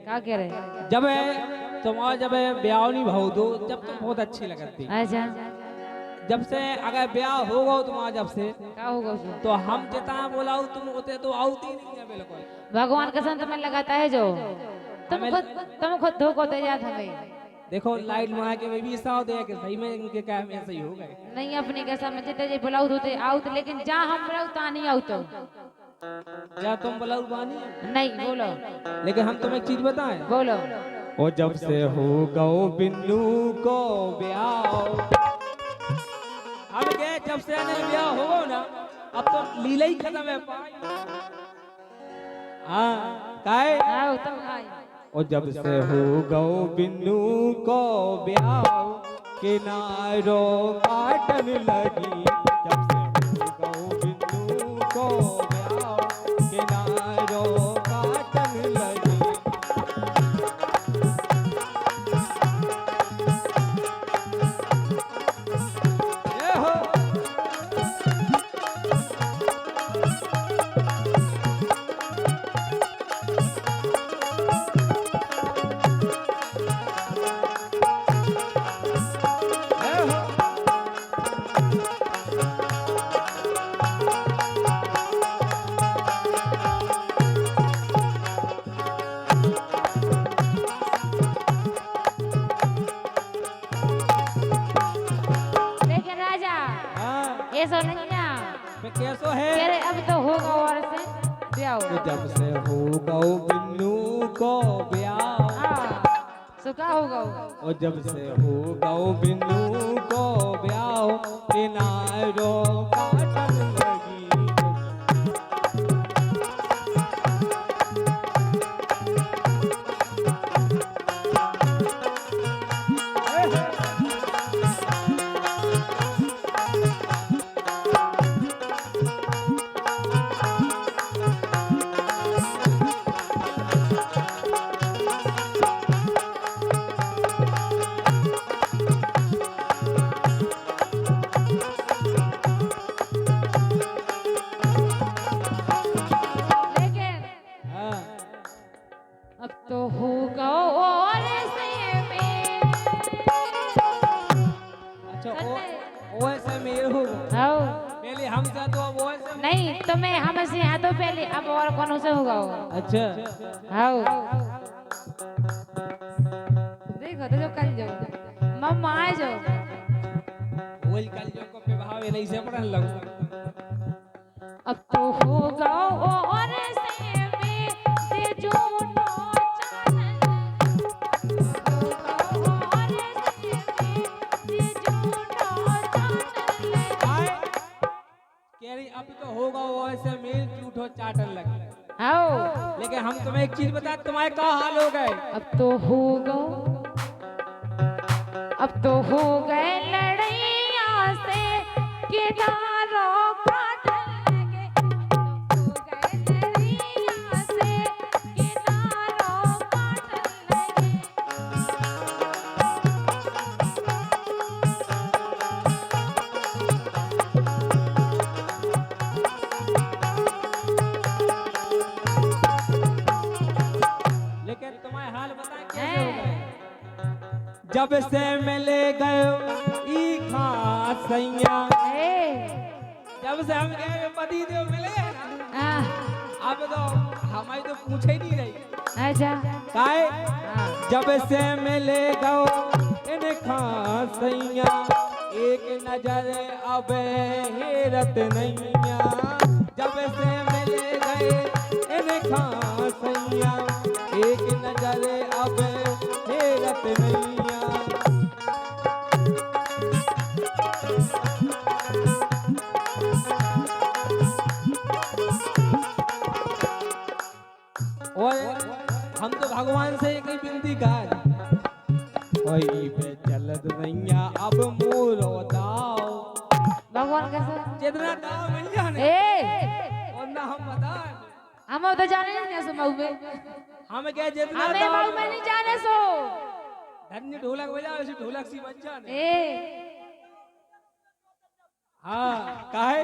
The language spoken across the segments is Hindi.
क्या कह रहे? जब तुम्हारा जब ब्याह नहीं भाव दो जब तुम बहुत अच्छी लगती। अच्छा जब से अगर ब्याह होगा तुम्हारा जब से क्या होगा उसमें? तो हम जितना बोलाऊ तुम होते तो आउती नहीं है बिल्कुल। भगवान कसम तुम्हें लगाता है जो तुम खुद धोखो दे जात हमें। देखो लाइट मार के भी साव दे के सही में इनके क्या में सही हो गए। नहीं अपनी के सामने जितने जे बुलाऊ होते आउत लेकिन जा हम बुलाऊ ता नहीं आउत। क्या तुम बुलाऊ बानी? नहीं बोलो। लेकिन हम तुम्हें एक चीज बताएं। बोलो। ओ जब से हो गओ बिन्नू को ब्याह हम गए जब से ने ब्याह हो ना अब तो लीला ही खत्म है पाई। हाँ काहे? आओ तुम आए। और जब से हो गओ बिन्नू को ब्याह किनारो काटन लगी। जब से हो गओ बिन्नू को ब्याह किनारो काटन लगी। ये हो लेकिन राजा ऐसा नहीं है। कैसो है? तेरे अब तो होगा और से ब्याह तो होगा। जब से हो गओ बिन्नू को ब्याह सो क्या होगा? और जब से हो गओ बिन्नू को ब्याह किनारो काटन लगी। लेकिन हाँ अब तो होगा और से में। अच्छा ओ ऐसे मेरे हो आओ पहले हम से तो अब ऐसे नहीं तुम्हें हमसे यहाँ तो पहले अब और कौन से होगा? अच्छा आओ देखो तो जो कल जाओ मम्मा आ जाओ। ओल कल जो को पे भाव नहीं से पड़न लगो। अब तो होगा और से में से झूठो चानन। होगा और से में से झूठो चानन। आए कह रही अब तो होगा वो ऐसे मेल झूठो चाटन लगे। आओ लेकिन हम तुम्हें एक चीज बता तुम्हारे क्या हाल हो गए। अब तो हो गए लड़ैया से किनारों काटन लगे। हो गए लड़ैया से किनारों काटन लगे। लेकिन तुम्हारे हाल बता कैसे हो गए। जब से मिले गए ई खासैया जब से हम गए पति देव मिले ना अब तो हमारी तो पूछे ही नहीं रही। अच्छा काहे? जब से मिले गओ इन खासैया एक नजर अब हेरत नैया। जब से मिले गए इन खासैया एक नजर अब हेरत नैया। और हम तो भगवान से एक ही विनती कर वही पे चलत नैया अब मोरो दाओ। भगवान कैसे? जितना दाव मिल जाने और ना हम बता हम तो जाने नहीं सो मऊ में। हम क्या जितना हमें दाव मऊ में नहीं जाने सो। धन्य ढोलक बजा उसी ढोलक सी बन जाने। हाँ काहे?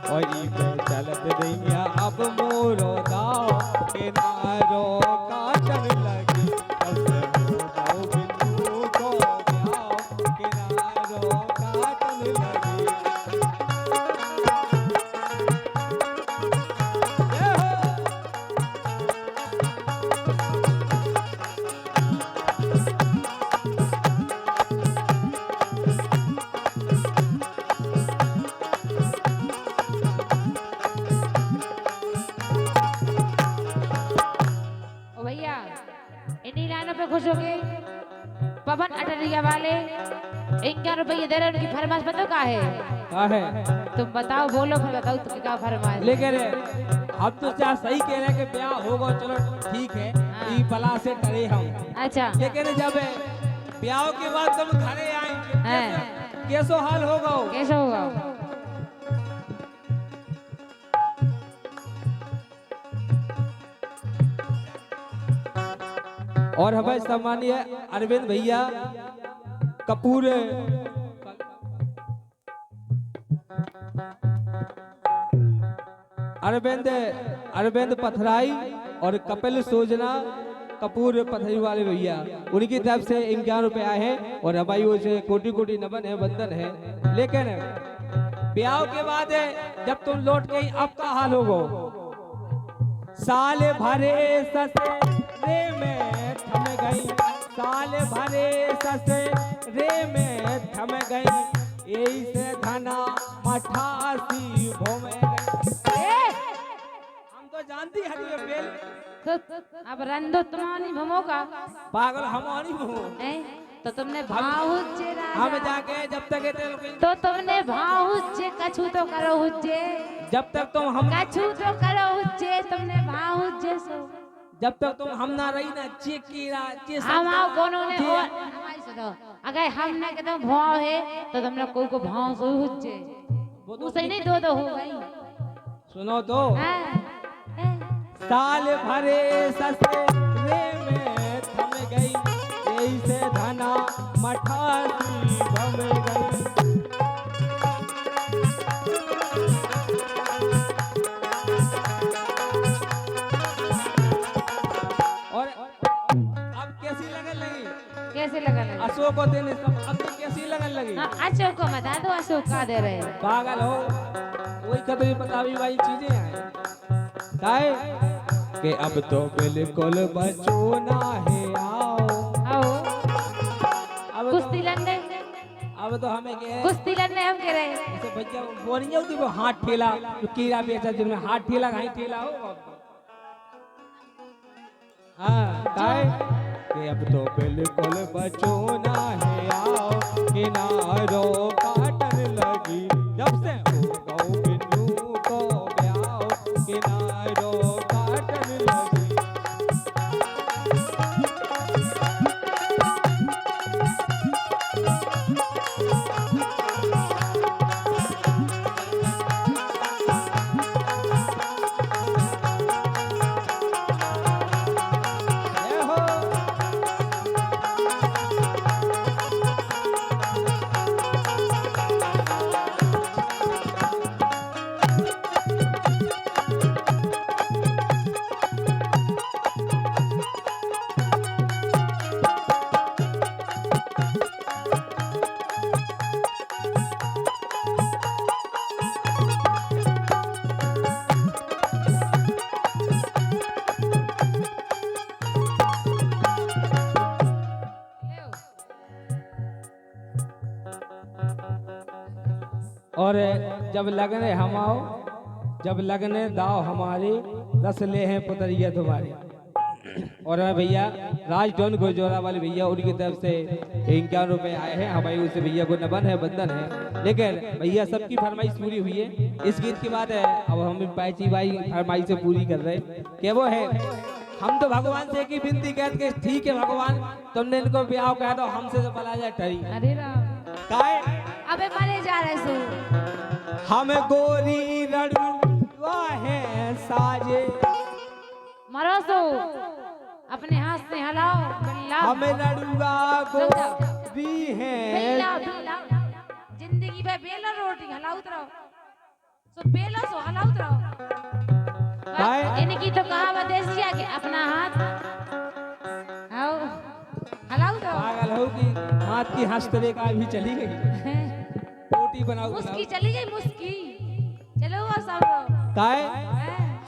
वही पे चलत नैया अब मोरो दाओ। किनारो काटन लगी जब से हो गओ बिंदु को ब्याह किनारो काटन लगी जय हो। ओ भैया इन्हीं लाइनों पे खुश हो गए पवन अटरिया वाले 51 रुपये दे रहे उनकी फरमाइश बताओ का है तुम बताओ बोलो फिर बताओ तो क्या फरमाइश लेकिन हम तो क्या सही कह रहे हैं कि ब्याह होगा चलो ठीक है ई बला से डरे हम अच्छा लेकिन जब ब्याह के बाद तुम घरे आएंगे कैसो हाल होगा कैसे होगा और हमें सम्मानीय अरविंद भैया कपूर अरविंद पथराई और कपिल सोजना कपूर पथरी वाले भैया उनकी तरफ से 51 रुपए आए हैं और हमारी से कोटि कोटि नमन है वंदन है। लेकिन ब्याह के बाद जब तुम लौट गई अब का हाल होगा साल भरे ससुरे में थम गई साल भरे ससुरे में थम गई यही से धना मठासी भोमे हम तो जानती है ये बेल अब रंदो तुम्हारी भमोगा पागल हम नहीं भमो तो तुमने भाहुज्जे हम जाके जब तक तो तुमने भाहुज्जे कछु तो करो हुज्जे जब तक तुम हम कछु तो करो हुज्जे तुमने भाहुज्जे सो जब तक तुम हम ना रही ना चेकीरा हम आओ कोनो ने और हमारी सुनो अगर हमने के तुम भाव है तो तुमने कोई को भाव सो हुज्जे वो सही नहीं दो हो गई सुनो तो साल भरे ससुरे में थम गई यही से धना मठासी भम गई और अब कैसी लगन लगी कैसे लगन लगी अशोक को देने अब कैसी लगन लगी अशोक को बता दो अशोक का दे रहे पागल हो वही कतरी बतावी वाली चीजें हैं काहे कि अब तो बिल्कुल बचोना है आओ अब कुश्ती लड़ने अब तो हमें के कुश्ती लड़ने हम कह रहे हैं ऐसे बच्चा बोलिए होती वो हाथ ठेला जो कीड़ा बेचा जिनमें हाथ ठेला कहीं ठेला हो हाँ काहे कि अब तो बिल्कुल बचोना है आओ किनारो काटन लगी जब से हो गओ बिन्नू को ब्याह किनारो काटन लगी जय हो और जब लगने हम आओ जब लगने दाव हमारे रस ले हैं पुतरिया तुम्हारी और भैया राज डॉन गोजोरा वाले भैया उनकी तरफ से 51 रुपए आए हैं हमारी उस भैया को नमन है बंधन है। लेकिन भैया सबकी फरमाइश पूरी हुई है। इस गीत की बात है अब हम पैची भाई फरमाइश से पूरी कर रहे हैं कि वो है हम तो भगवान से की विनती कहते के ठीक है भगवान तुमने इनको ब्याह कहा तो हमसे तो पला जाए टरी अरे राम काहे अबे मरे जा रहे सो हम गोरी रड़ुआ है साजे मरो सो अपने हाथ से हिलाओ बिल्ला हम रड़ुआ को भी है बिल्ला बिल्ला जिंदगी में बेला रोटी हिलाओ उतरो सो बेला सो हिलाओ उतरो इनकी तो कहावत ऐसी है कि अपना हाथ आओ हलाओ तो पागल हो कि हाथ की हस्तरेखा भी चली गई। रोटी बनाओ मुस्की चली गई मुस्की। चलो वो सब लोग काय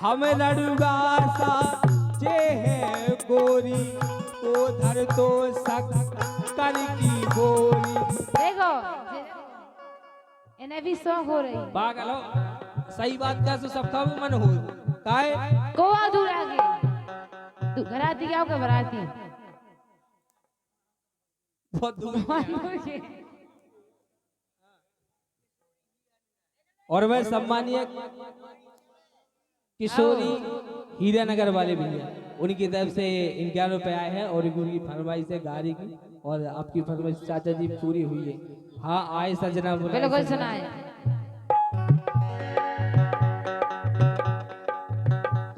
हम लड़ूगा सा जे है गोरी को धर तो सक कर की गोरी। देखो इन्हें भी शौक हो रही। पागल हो सही बात का तो सबका भी मन हो काय को दूर आगे तू घराती क्या हो बराती बहुत दूर और वह सम्मानीय किशोरी हीरानगर वाले भैया उनकी तरफ से 51 रुपए आए हैं और उनकी फरमाइश है गाड़ी की और आपकी फरमाइश चाचा जी पूरी हुई है। हाँ आए सजना बिल्कुल सुनाए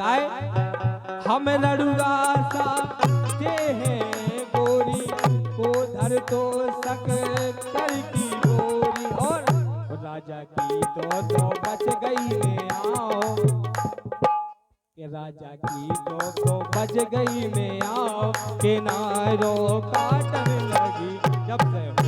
काय हम लड़ूगा सा जे है गोरी को धर तो सक कर की गोरी और राजा की तो बच गई में आओ के राजा की तो बच गई में आओ के नारों काटने लगी जब से